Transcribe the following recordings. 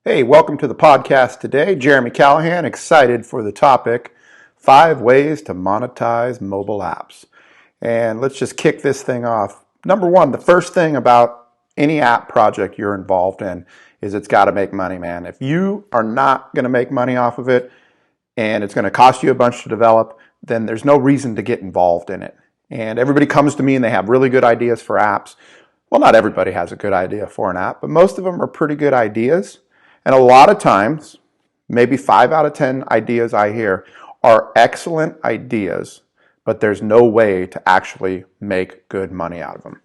Hey, welcome to the podcast today. Jeremy Callahan, excited for the topic, 5 ways to monetize mobile apps. And let's just kick this thing off. Number one, the first thing about any app project you're involved in is it's got to make money, man. If you are not going to make money off of it and it's going to cost you a bunch to develop, then there's no reason to get involved in it. And everybody comes to me and they have really good ideas for apps. Well, not everybody has a good idea for an app, but most of them are pretty good ideas. And a lot of times, maybe 5 out of 10 ideas I hear are excellent ideas, but there's no way to actually make good money out of them.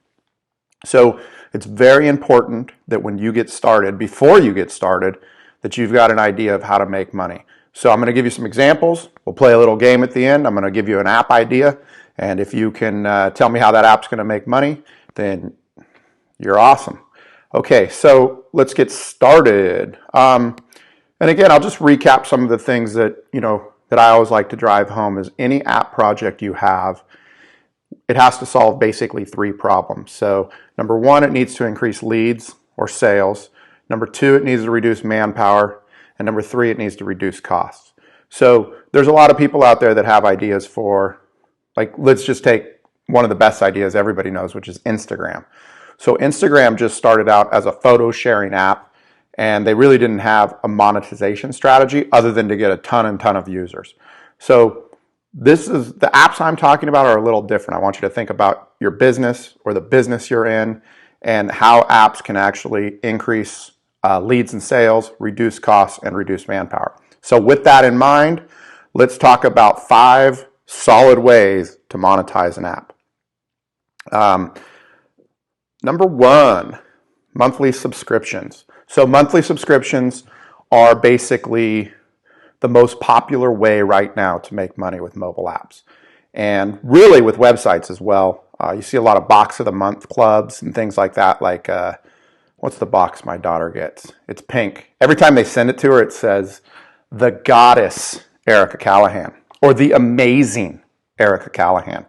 So it's very important that when you get started, before you get started, that you've got an idea of how to make money. So I'm going to give you some examples. We'll play a little game at the end. I'm going to give you an app idea. And if you can tell me how that app's going to make money, then you're awesome. Okay, so let's get started. And again, I'll just recap some of the things that, that I always like to drive home is any app project you have, it has to solve basically 3 problems. So number 1, it needs to increase leads or sales. Number 2, it needs to reduce manpower. And number 3, it needs to reduce costs. So there's a lot of people out there that have ideas for, like, let's just take one of the best ideas everybody knows, which is Instagram. So Instagram just started out as a photo sharing app, and they really didn't have a monetization strategy other than to get a ton of users. So the apps I'm talking about are a little different. I want you to think about your business or the business you're in and how apps can actually increase leads and sales, reduce costs, and reduce manpower. So with that in mind, let's talk about 5 solid ways to monetize an app. Number 1, monthly subscriptions. So monthly subscriptions are basically the most popular way right now to make money with mobile apps. And really with websites as well. You see a lot of box of the month clubs and things like that. Like, what's the box my daughter gets? It's pink. Every time they send it to her, it says, the goddess Erica Callahan, or the amazing Erica Callahan.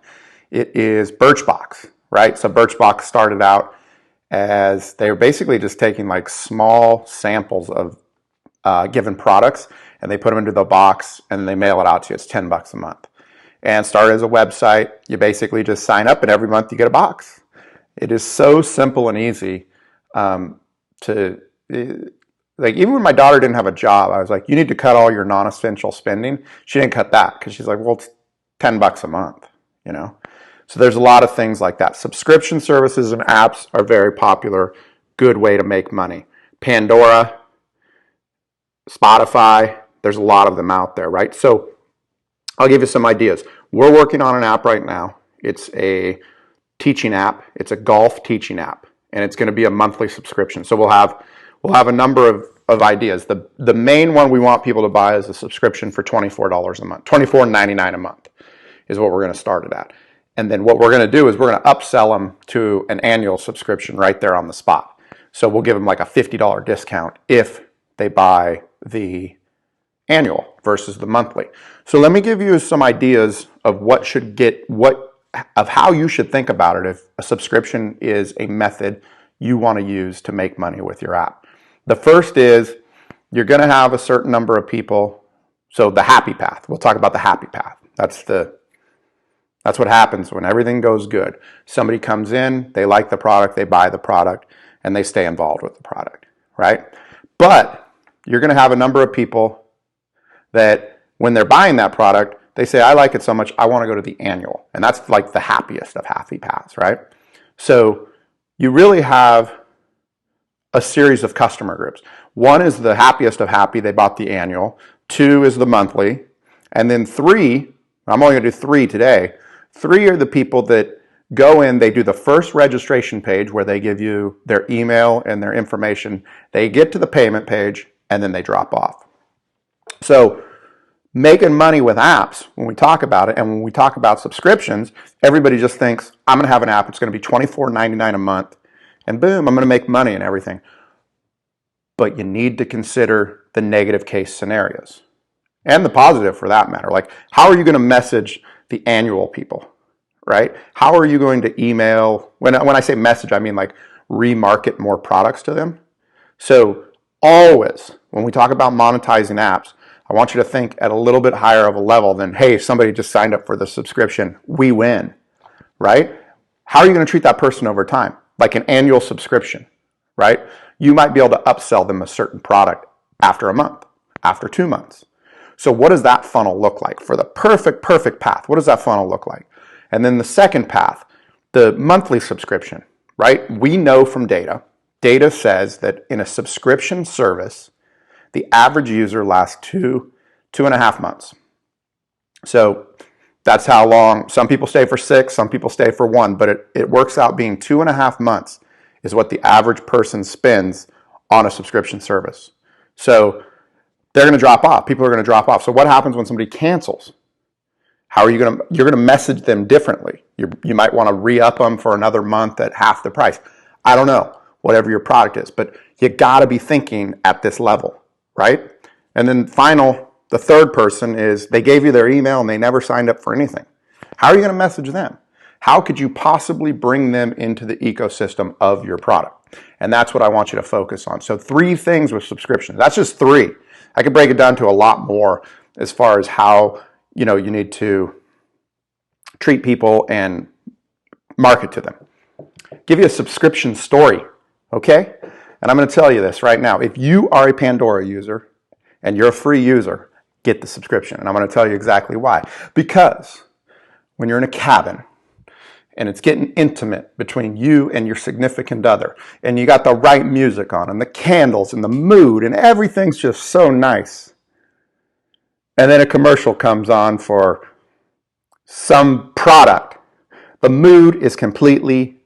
It is Birchbox. Right? So Birchbox started out as they were basically just taking like small samples of given products and they put them into the box and they mail it out to you. It's $10 a month. And started as a website. You basically just sign up and every month you get a box. It is so simple and easy like even when my daughter didn't have a job, I was like, you need to cut all your non-essential spending. She didn't cut that because she's like, well, it's $10 a month, So there's a lot of things like that. Subscription services and apps are very popular. Good way to make money. Pandora, Spotify, there's a lot of them out there, right? So I'll give you some ideas. We're working on an app right now. It's a teaching app. It's a golf teaching app, and it's going to be a monthly subscription. So we'll have a number of ideas. The main one we want people to buy is a subscription for $24 a month. $24.99 a month is what we're going to start it at. And then what we're going to do is we're going to upsell them to an annual subscription right there on the spot. So we'll give them like a $50 discount if they buy the annual versus the monthly. So let me give you some ideas of of how you should think about it if a subscription is a method you want to use to make money with your app. The first is you're going to have a certain number of people. So the happy path. We'll talk about the happy path. That's what happens when everything goes good. Somebody comes in, they like the product, they buy the product, and they stay involved with the product, right? But you're going to have a number of people that when they're buying that product, they say, I like it so much, I want to go to the annual. And that's like the happiest of happy paths, right? So you really have a series of customer groups. 1 is the happiest of happy, they bought the annual. 2 is the monthly. And then 3, I'm only going to do 3 today. 3 are the people that go in, they do the first registration page where they give you their email and their information. They get to the payment page and then they drop off. So making money with apps, when we talk about it, and when we talk about subscriptions, everybody just thinks, I'm going to have an app, it's going to be $24.99 a month, and boom, I'm going to make money and everything. But you need to consider the negative case scenarios. And the positive for that matter. Like, how are you going to message the annual people, right? How are you going to email? When I say message, I mean like remarket more products to them. So always, when we talk about monetizing apps, I want you to think at a little bit higher of a level than, hey, somebody just signed up for the subscription, we win, right? How are you going to treat that person over time? Like an annual subscription, right? You might be able to upsell them a certain product after a month, after 2 months. So what does that funnel look like for the perfect path? What does that funnel look like? And then the second path, the monthly subscription, right? We know from data says that in a subscription service, the average user lasts 2.5 months. So that's how long. Some people stay for 6, some people stay for 1, but it works out being 2.5 months is what the average person spends on a subscription service. So they're going to drop off. People are going to drop off. So what happens when somebody cancels? How are you going to? You're going to message them differently. You might want to re-up them for another month at half the price. I don't know, whatever your product is, but you got to be thinking at this level, right? And then the third person is they gave you their email and they never signed up for anything. How are you going to message them? How could you possibly bring them into the ecosystem of your product? And that's what I want you to focus on. So 3 things with subscriptions. That's just 3. I could break it down to a lot more as far as how you need to treat people and market to them. Give you a subscription story, okay? And I'm going to tell you this right now. If you are a Pandora user and you're a free user, get the subscription. And I'm going to tell you exactly why. Because when you're in a cabin and it's getting intimate between you and your significant other, and you got the right music on and the candles and the mood and everything's just so nice, and then a commercial comes on for some product, the mood is completely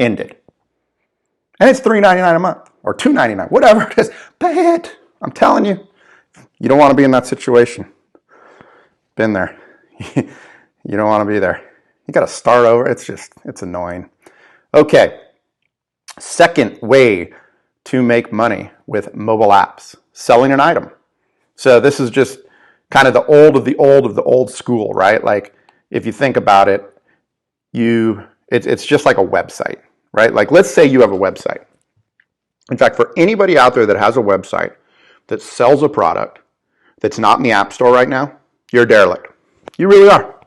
ended. And it's $3.99 a month or $2.99, whatever it is. Pay it. I'm telling you, you don't want to be in that situation. Been there. You don't want to be there. You got to start over. It's annoying. Okay. Second way to make money with mobile apps, selling an item. So this is just kind of the old of the old school, right? Like if you think about it, it's just like a website, right? Like let's say you have a website. In fact, for anybody out there that has a website that sells a product that's not in the App Store right now, you're a derelict. You really are.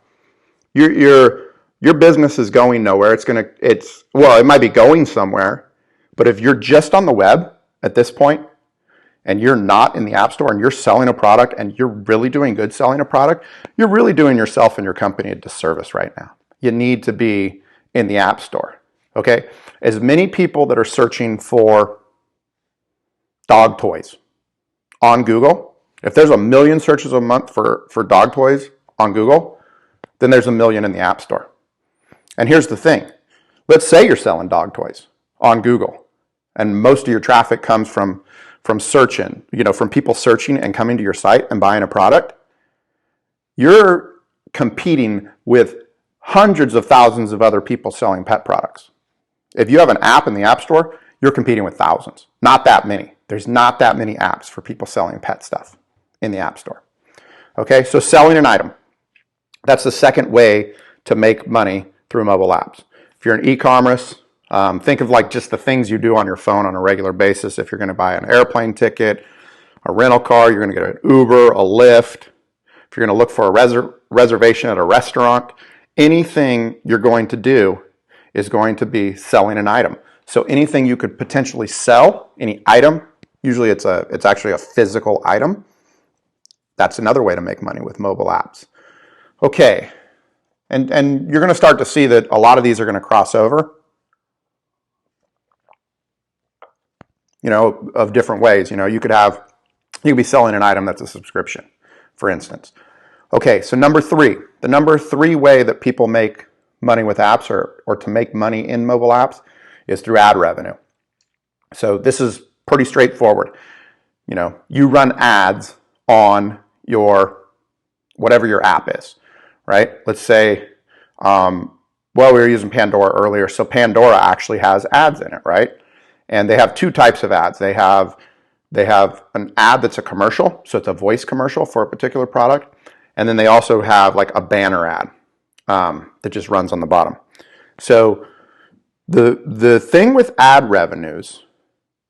Your business is going nowhere. It might be going somewhere, but if you're just on the web at this point, and you're not in the App Store and you're selling a product and you're really doing good selling a product, you're really doing yourself and your company a disservice right now. You need to be in the App Store, okay? As many people that are searching for dog toys on Google, if there's 1 million searches a month for dog toys on Google, then there's 1 million in the App Store. And here's the thing. Let's say you're selling dog toys on Google and most of your traffic comes from searching, from people searching and coming to your site and buying a product. You're competing with hundreds of thousands of other people selling pet products. If you have an app in the App Store, you're competing with thousands. Not that many. There's not that many apps for people selling pet stuff in the App Store. Okay, so selling an item. That's the second way to make money through mobile apps. If you're in e-commerce, think of like just the things you do on your phone on a regular basis. If you're going to buy an airplane ticket, a rental car, you're going to get an Uber, a Lyft. If you're going to look for a reservation at a restaurant, anything you're going to do is going to be selling an item. So anything you could potentially sell, any item, usually it's actually a physical item. That's another way to make money with mobile apps. Okay, and you're going to start to see that a lot of these are going to cross over. Of different ways. You could be selling an item that's a subscription, for instance. Okay, so the number 3 way that people make money with apps or to make money in mobile apps is through ad revenue. So this is pretty straightforward. You run ads on whatever your app is, right? Let's say, we were using Pandora earlier, so Pandora actually has ads in it, right? And they have 2 types of ads. They have an ad that's a commercial, so it's a voice commercial for a particular product. And then they also have like a banner ad that just runs on the bottom. So the thing with ad revenues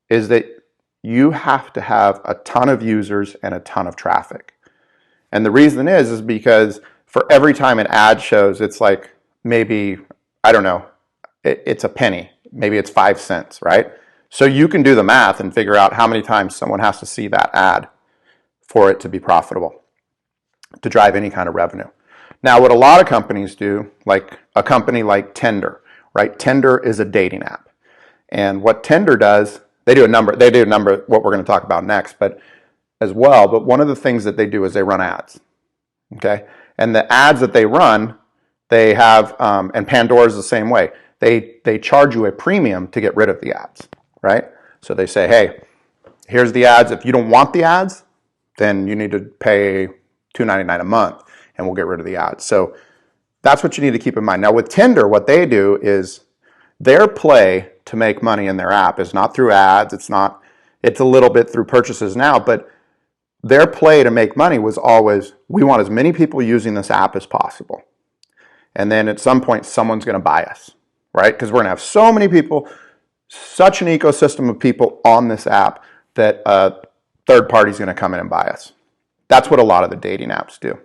is that you have to have a ton of users and a ton of traffic. And the reason is because for every time an ad shows, it's like maybe, I don't know, it's a penny. Maybe it's 5 cents, right? So you can do the math and figure out how many times someone has to see that ad for it to be profitable, to drive any kind of revenue. Now, what a lot of companies do, like a company like Tinder, right? Tinder is a dating app. And what Tinder does, they do a number, what we're going to talk about next, but as well. But one of the things that they do is they run ads, okay? And the ads that they run, they have, and Pandora's the same way. They charge you a premium to get rid of the ads, right? So they say, hey, here's the ads. If you don't want the ads, then you need to pay $2.99 a month, and we'll get rid of the ads. So that's what you need to keep in mind. Now with Tinder, what they do is their play to make money in their app is not through ads. It's a little bit through purchases now, but their play to make money was always, we want as many people using this app as possible. And then at some point, someone's going to buy us, right? Because we're going to have so many people, such an ecosystem of people on this app that a third party's going to come in and buy us. That's what a lot of the dating apps do.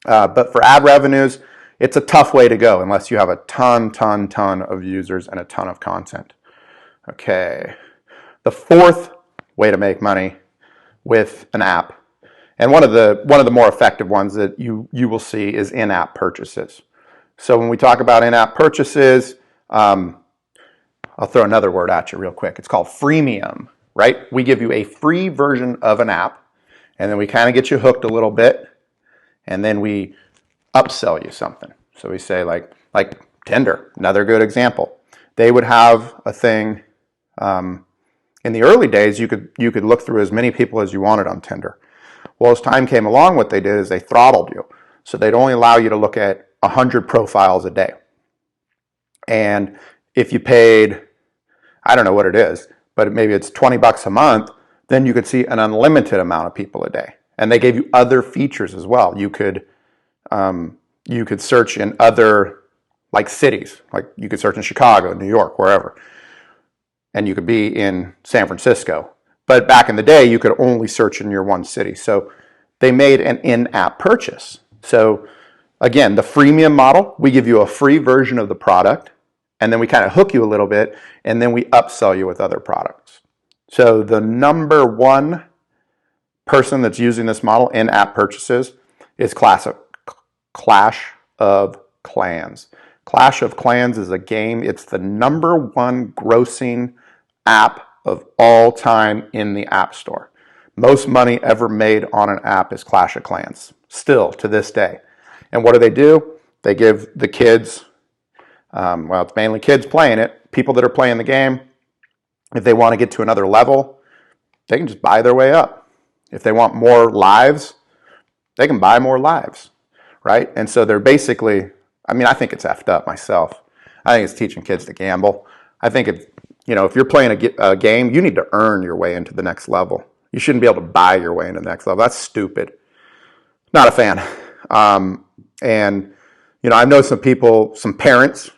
But for ad revenues, it's a tough way to go unless you have a ton of users and a ton of content. Okay. The fourth way to make money with an app, and one of the more effective ones that you will see is in-app purchases. So when we talk about in-app purchases, I'll throw another word at you real quick. It's called freemium, right? We give you a free version of an app, and then we kind of get you hooked a little bit, and then we upsell you something. So we say like Tinder, another good example. They would have a thing. In the early days, you could look through as many people as you wanted on Tinder. Well, as time came along, what they did is they throttled you. So they'd only allow you to look at 100 profiles a day. And if you paid, I don't know what it is, but maybe it's $20 a month, then you could see an unlimited amount of people a day. And they gave you other features as well. You could search in other like cities, like you could search in Chicago, New York, wherever. And you could be in San Francisco. But back in the day, you could only search in your one city. So they made an in-app purchase. So again, the freemium model, we give you a free version of the product, and then we kind of hook you a little bit, and then we upsell you with other products. So the number one person that's using this model, in-app purchases, is Clash of Clans. Clash of Clans is a game. It's the number one grossing app of all time in the App Store. Most money ever made on an app is Clash of Clans, still to this day. And what do? They give the kids, well, it's mainly kids playing it, people that are playing the game, if they want to get to another level, they can just buy their way up. If they want more lives, they can buy more lives, right? And so they're basically, I mean, I think it's effed up myself. I think it's teaching kids to gamble. I think if you're playing a game, you need to earn your way into the next level. You shouldn't be able to buy your way into the next level. That's stupid. Not a fan. And I know some parents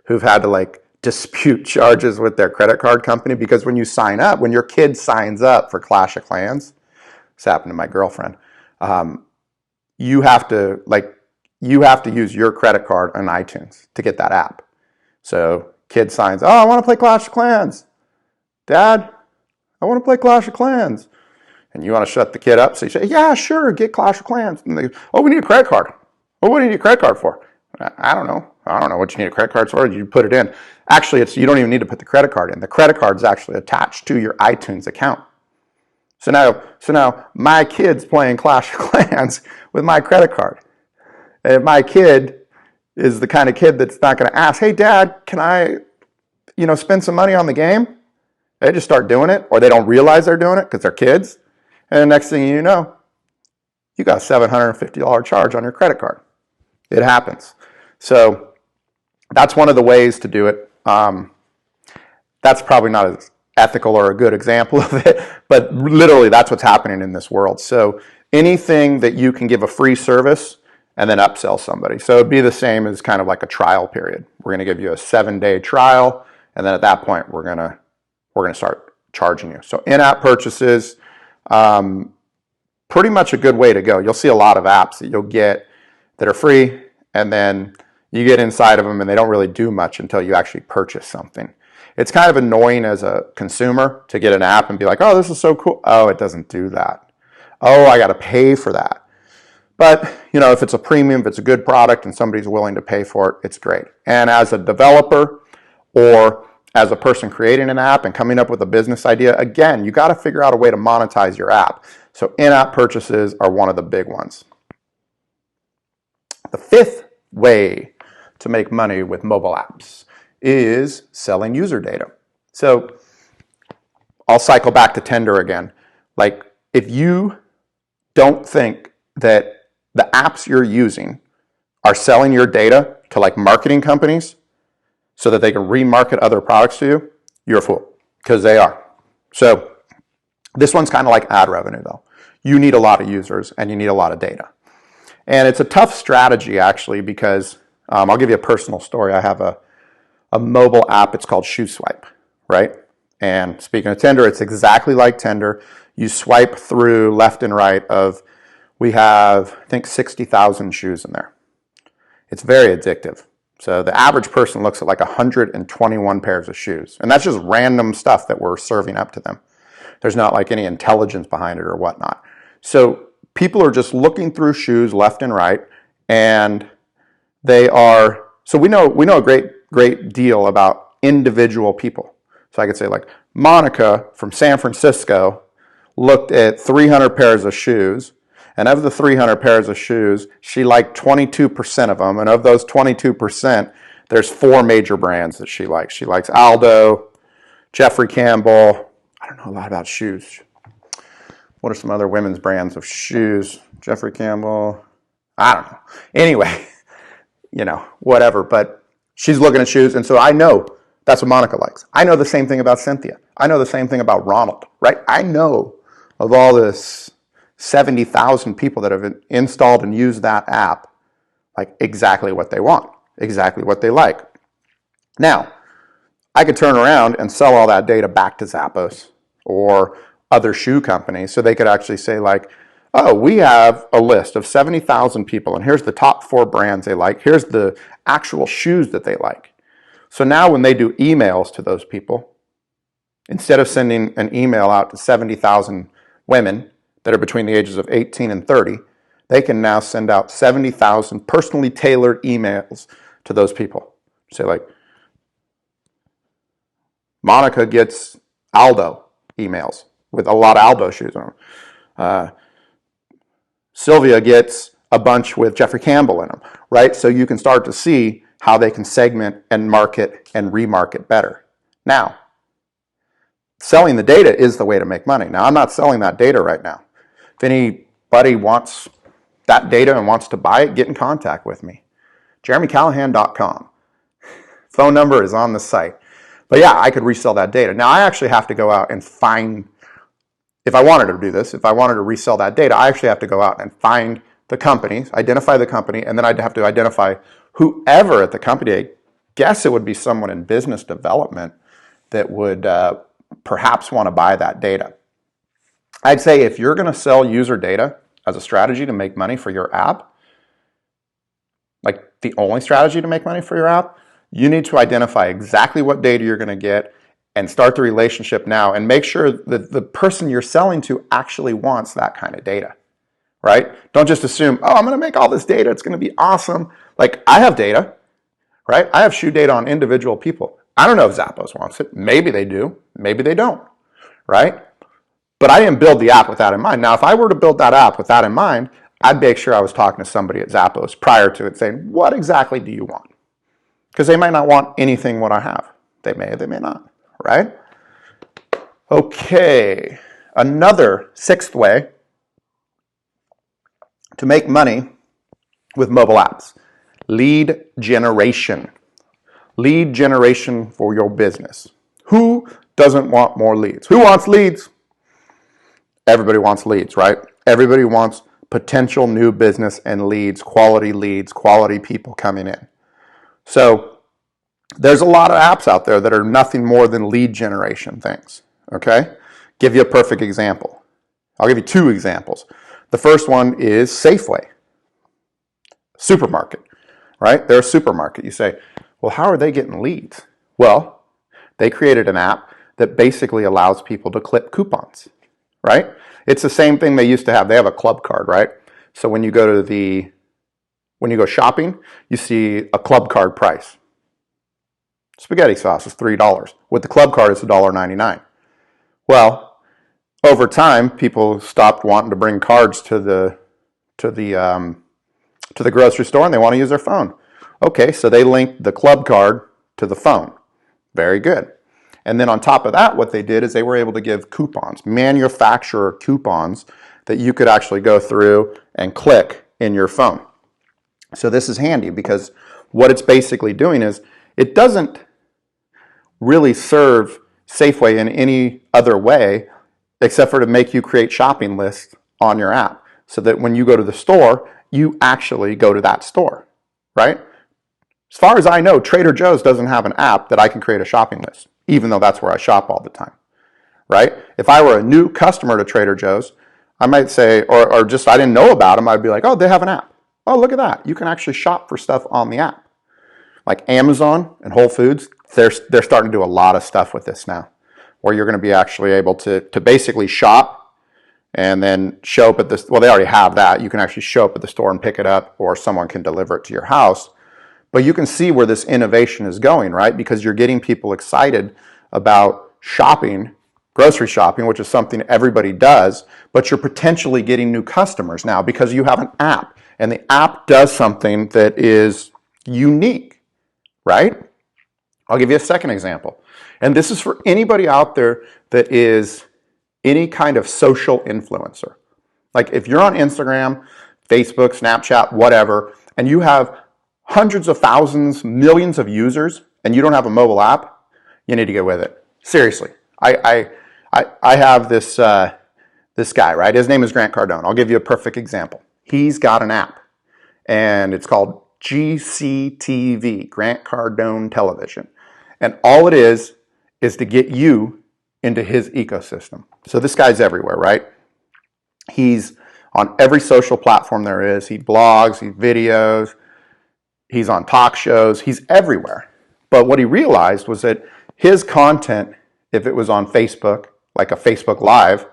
who've had to dispute charges with their credit card company because when your kid signs up for Clash of Clans, this happened to my girlfriend, you have to use your credit card on iTunes to get that app. So kid signs, I want to play Clash of Clans. Dad, I want to play Clash of Clans. And you want to shut the kid up. So you say, yeah, sure, get Clash of Clans. And they go, we need a credit card. Well, what do you need a credit card for? I don't know. I don't know what you need a credit card for. You put it in. Actually, you don't even need to put the credit card in. The credit card is actually attached to your iTunes account. So now my kid's playing Clash of Clans with my credit card. And if my kid is the kind of kid that's not going to ask, hey, Dad, can I, spend some money on the game? They just start doing it, or they don't realize they're doing it because they're kids. And the next thing you know, you got a $750 charge on your credit card. It happens. So that's one of the ways to do it. That's probably not as ethical or a good example of it, but literally that's what's happening in this world. So anything that you can give a free service and then upsell somebody. So it'd be the same as kind of like a trial period. We're going to give you a 7-day trial, and then at that point we're going to start charging you. So in-app purchases, pretty much a good way to go. You'll see a lot of apps that you'll get that are free, and then you get inside of them and they don't really do much until you actually purchase something. It's kind of annoying as a consumer to get an app and be like, oh, this is so cool. Oh, it doesn't do that. Oh, I got to pay for that. But, if it's a premium, if it's a good product and somebody's willing to pay for it, it's great. And as a developer or as a person creating an app and coming up with a business idea, again, you got to figure out a way to monetize your app. So in-app purchases are one of the big ones. The fifth way to make money with mobile apps is selling user data. So I'll cycle back to Tinder again. Like, if you don't think that the apps you're using are selling your data to like marketing companies so that they can remarket other products to you, you're a fool, because they are. So this one's kind of like ad revenue though. You need a lot of users and you need a lot of data. And it's a tough strategy actually, because I'll give you a personal story. I have a mobile app, it's called Shoe Swipe, right? And speaking of Tinder, it's exactly like Tinder. You swipe through left and right we have, I think, 60,000 shoes in there. It's very addictive. So the average person looks at like 121 pairs of shoes. And that's just random stuff that we're serving up to them. There's not like any intelligence behind it or whatnot. So people are just looking through shoes left and right, and so we know a great deal about individual people. So I could say like Monica from San Francisco looked at 300 pairs of shoes, and of the 300 pairs of shoes, she liked 22% of them, and of those 22%, there's 4 major brands that she likes. She likes Aldo, Jeffrey Campbell. I don't know a lot about shoes. What are some other women's brands of shoes? Jeffrey Campbell. I don't know. Anyway, whatever. But she's looking at shoes, and so I know that's what Monica likes. I know the same thing about Cynthia. I know the same thing about Ronald, right? I know of all this 70,000 people that have installed and used that app, like exactly what they want, exactly what they like. Now, I could turn around and sell all that data back to Zappos or other shoe companies, so they could actually say like, oh, we have a list of 70,000 people, and here's the top 4 brands they like. Here's the actual shoes that they like. So now when they do emails to those people, instead of sending an email out to 70,000 women that are between the ages of 18 and 30, they can now send out 70,000 personally tailored emails to those people. Say like, Monica gets Aldo emails with a lot of Aldo shoes on them. Sylvia gets a bunch with Jeffrey Campbell in them, right? So you can start to see how they can segment and market and remarket better. Now, selling the data is the way to make money. Now, I'm not selling that data right now. If anybody wants that data and wants to buy it, get in contact with me. JeremyCallahan.com. Phone number is on the site. But yeah, I could resell that data. Now, I actually have to go out and find, if I wanted to do this, if I wanted to resell that data, I actually have to go out and find the companies, identify the company, and then I'd have to identify whoever at the company. I guess it would be someone in business development that would perhaps want to buy that data. I'd say if you're going to sell user data as a strategy to make money for your app, like the only strategy to make money for your app, you need to identify exactly what data you're going to get and start the relationship now and make sure that the person you're selling to actually wants that kind of data, right? Don't just assume, oh, I'm going to make all this data. It's going to be awesome. Like, I have data, right? I have shoe data on individual people. I don't know if Zappos wants it. Maybe they do. Maybe they don't, right? But I didn't build the app with that in mind. Now, if I were to build that app with that in mind, I'd make sure I was talking to somebody at Zappos prior to it saying, what exactly do you want? Because they might not want anything what I have. They may not, right? Okay, another 6th way to make money with mobile apps. Lead generation. Lead generation for your business. Who doesn't want more leads? Who wants leads? Everybody wants leads, right? Everybody wants potential new business and leads, quality people coming in. So there's a lot of apps out there that are nothing more than lead generation things, Okay? Give you a perfect example. I'll give you two examples. The first one is Safeway, supermarket, right? They're a supermarket. You say, well, how are they getting leads? Well, they created an app that basically allows people to clip coupons, right? It's the same thing they used to have. They have a club card, right? So when you go shopping, you see a club card price. Spaghetti sauce is $3. With the club card, it's $1.99. Well, over time, people stopped wanting to bring cards to the grocery store, and they want to use their phone. Okay, so they linked the club card to the phone. Very good. And then on top of that, what they did is they were able to give coupons, manufacturer coupons that you could actually go through and click in your phone. So this is handy because what it's basically doing is it doesn't really serve Safeway in any other way except for to make you create shopping lists on your app so that when you go to the store, you actually go to that store, right? As far as I know, Trader Joe's doesn't have an app that I can create a shopping list, even though that's where I shop all the time, right? If I were a new customer to Trader Joe's, I might say, or just I didn't know about them, I'd be like, oh, they have an app. Oh, look at that. You can actually shop for stuff on the app. Like Amazon and Whole Foods, they're starting to do a lot of stuff with this now, where you're going to be actually able to basically shop and then show up at this. Well, they already have that. You can actually show up at the store and pick it up, or someone can deliver it to your house. But you can see where this innovation is going, right? Because you're getting people excited about shopping, grocery shopping, which is something everybody does, but you're potentially getting new customers now because you have an app, and the app does something that is unique, right? I'll give you a second example. And this is for anybody out there that is any kind of social influencer. Like if you're on Instagram, Facebook, Snapchat, whatever, and you have hundreds of thousands, millions of users, and you don't have a mobile app, you need to get with it. Seriously. I have this guy, right? His name is Grant Cardone. I'll give you a perfect example. He's got an app, and it's called GCTV, Grant Cardone Television. And all it is to get you into his ecosystem. So this guy's everywhere, right? He's on every social platform there is. He blogs, he videos, he's on talk shows, he's everywhere. But what he realized was that his content, if it was on Facebook, like a Facebook Live,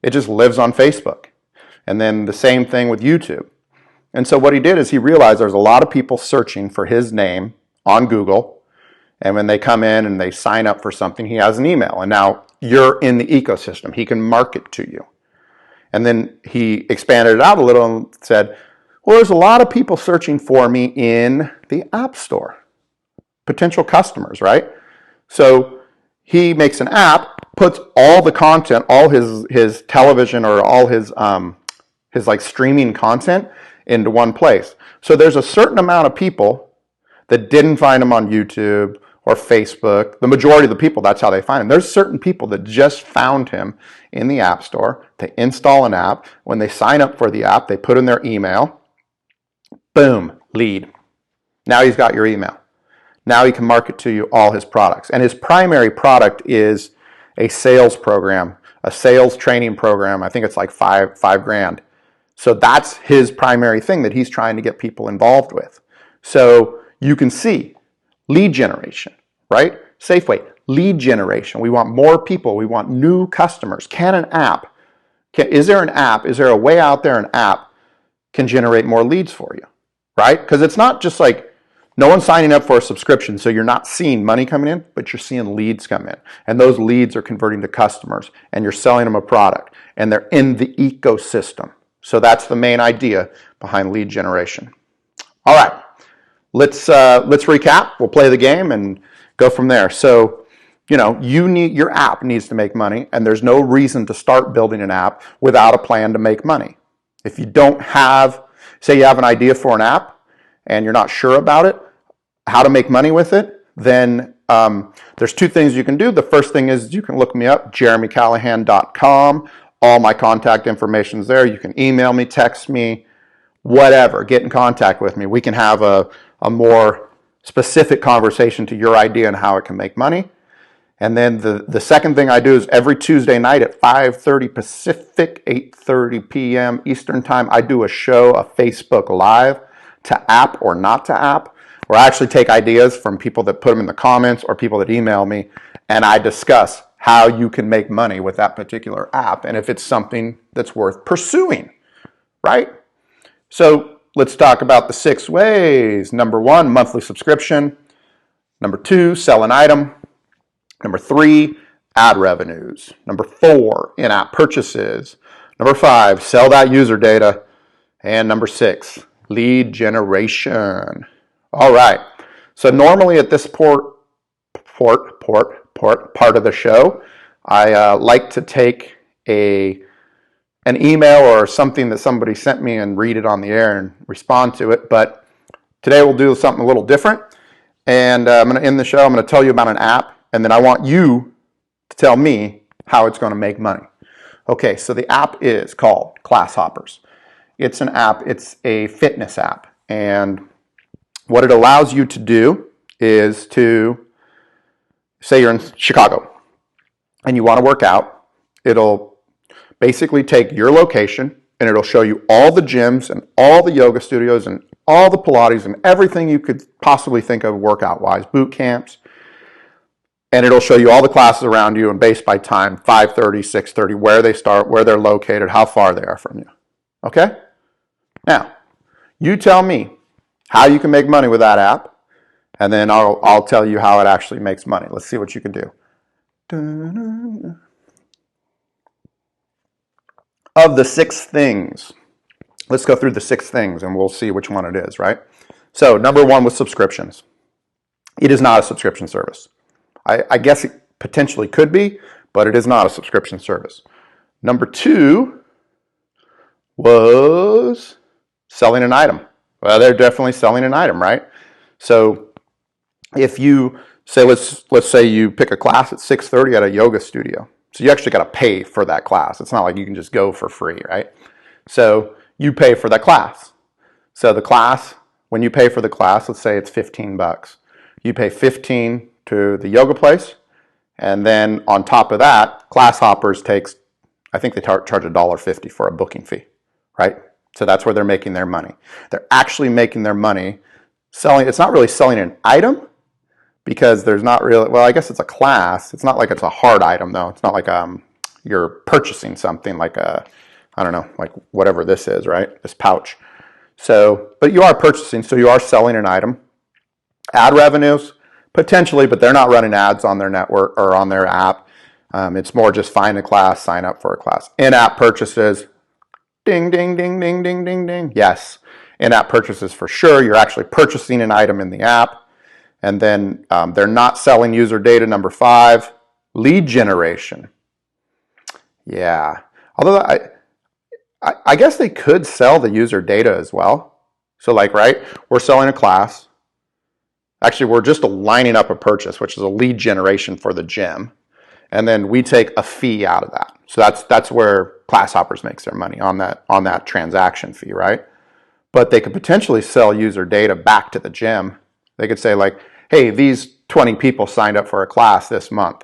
it just lives on Facebook. And then the same thing with YouTube. And so what he did is he realized there's a lot of people searching for his name on Google. And when they come in and they sign up for something, he has an email. And now you're in the ecosystem. He can market to you. And then he expanded it out a little and said, well, there's a lot of people searching for me in the App Store. Potential customers, right? So he makes an app, puts all the content, all his television or all his like streaming content into one place. So there's a certain amount of people that didn't find him on YouTube or Facebook. The majority of the people, that's how they find him. There's certain people that just found him in the App Store. They install an app. When they sign up for the app, they put in their email. Boom, lead. Now he's got your email. Now he can market to you all his products. And his primary product is a sales program, a sales training program. I think it's like five grand. So that's his primary thing that he's trying to get people involved with. So you can see lead generation, right? Safeway, lead generation. We want more people. We want new customers. Is there a way out there an app can generate more leads for you, right? Because it's not just like no one's signing up for a subscription, so you're not seeing money coming in, but you're seeing leads come in. And those leads are converting to customers, and you're selling them a product, and they're in the ecosystem. So that's the main idea behind lead generation. All right, let's recap. We'll play the game and go from there. So, your app needs to make money, and there's no reason to start building an app without a plan to make money. If you don't have, say you have an idea for an app and you're not sure about it, how to make money with it, then there's two things you can do. The first thing is you can look me up, jeremycallahan.com. All my contact information is there. You can email me, text me, whatever. Get in contact with me. We can have a more specific conversation to your idea and how it can make money. And then the second thing I do is every Tuesday night at 5:30 Pacific, 8:30 p.m. Eastern Time, I do a show, a Facebook Live, to app or not to app, where I actually take ideas from people that put them in the comments or people that email me, and I discuss how you can make money with that particular app and if it's something that's worth pursuing, right? So let's talk about the 6 ways. Number 1, monthly subscription. Number 2, sell an item. Number 3, ad revenues. Number 4, in-app purchases. Number 5, sell that user data. And number 6, lead generation. All right. So normally at this part of the show, I like to take an email or something that somebody sent me and read it on the air and respond to it. But today we'll do something a little different. And I'm going to end the show. I'm going to tell you about an app, and then I want you to tell me how it's going to make money. Okay, so the app is called Class Hoppers. It's an app. It's a fitness app. And what it allows you to do is to, say you're in Chicago and you want to work out. It'll basically take your location and it'll show you all the gyms and all the yoga studios and all the Pilates and everything you could possibly think of workout-wise, boot camps. And it'll show you all the classes around you and based by time, 5:30, 6:30, where they start, where they're located, how far they are from you. Okay? Now, you tell me how you can make money with that app, and then I'll tell you how it actually makes money. Let's see what you can do. Of the 6 things, let's go through the 6 things and we'll see which one it is, right? So number 1 was subscriptions. It is not a subscription service. I guess it potentially could be, but it is not a subscription service. Number 2 was selling an item. Well, they're definitely selling an item, right? So if you say, let's say you pick a class at 6:30 at a yoga studio. So you actually got to pay for that class. It's not like you can just go for free, right? So you pay for that class. So the class, when you pay for the class, let's say it's $15. You pay $15 to the yoga place, and then on top of that, Class Hoppers takes, I think they charge $1.50 for a booking fee, right? So that's where they're making their money. They're actually making their money selling. It's not really selling an item because there's not really, well, I guess it's a class. It's not like it's a hard item though. It's not like you're purchasing something like I don't know, like whatever this is, right? This pouch. So, but you are purchasing, so you are selling an item. Ad revenues, potentially, but they're not running ads on their network or on their app. It's more just find a class, sign up for a class. In-app purchases, ding, ding, ding, ding, ding, ding, ding. Yes, in-app purchases for sure. You're actually purchasing an item in the app. And then they're not selling user data. Number 5, lead generation. Yeah, although I guess they could sell the user data as well. So like, right, we're selling a class. Actually, we're just lining up a purchase, which is a lead generation for the gym. And then we take a fee out of that. So that's where Class Hoppers makes their money on that transaction fee, right? But they could potentially sell user data back to the gym. They could say like, hey, these 20 people signed up for a class this month.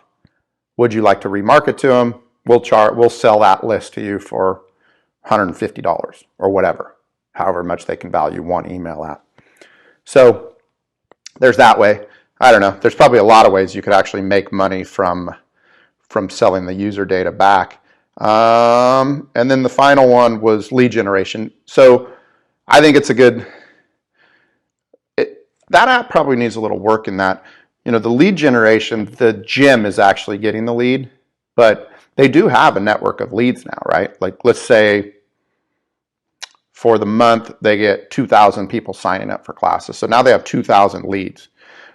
Would you like to remarket to them? We'll sell that list to you for $150 or whatever, however much they can value one email at. So there's that way. I don't know. There's probably a lot of ways you could actually make money from selling the user data back. And then the final one was lead generation. So I think it's a good, that app probably needs a little work in that, the lead generation, the gym is actually getting the lead, but they do have a network of leads now, right? Like let's say for the month, they get 2,000 people signing up for classes. So now they have 2,000 leads.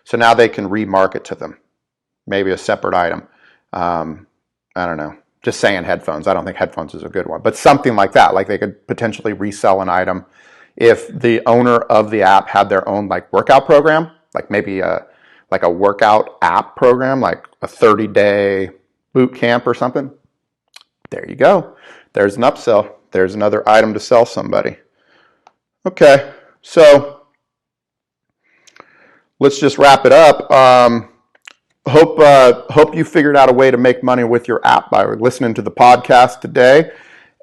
So now they can remarket to them, maybe a separate item. I don't know, just saying headphones. I don't think headphones is a good one, but something like that. Like they could potentially resell an item. If the owner of the app had their own like workout program, like maybe a workout app program, like a 30-day boot camp or something, there you go. There's an upsell. There's another item to sell somebody. Okay, so let's just wrap it up. Hope you figured out a way to make money with your app by listening to the podcast today.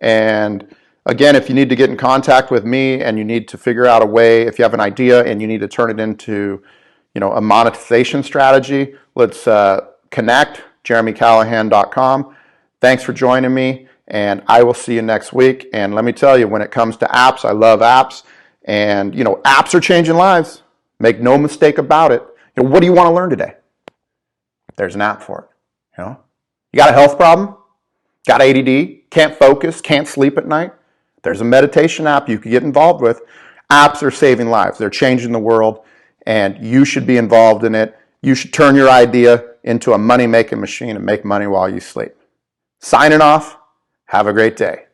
And again, if you need to get in contact with me and you need to figure out a way, if you have an idea and you need to turn it into, a monetization strategy, let's connect. JeremyCallahan.com. Thanks for joining me, and I will see you next week. And let me tell you, when it comes to apps, I love apps, and apps are changing lives. Make no mistake about it. What do you want to learn today? There's an app for it. You got a health problem, got ADD, can't focus, can't sleep at night. There's a meditation app you could get involved with. Apps are saving lives. They're changing the world, and you should be involved in it. You should turn your idea into a money-making machine and make money while you sleep. Signing off. Have a great day.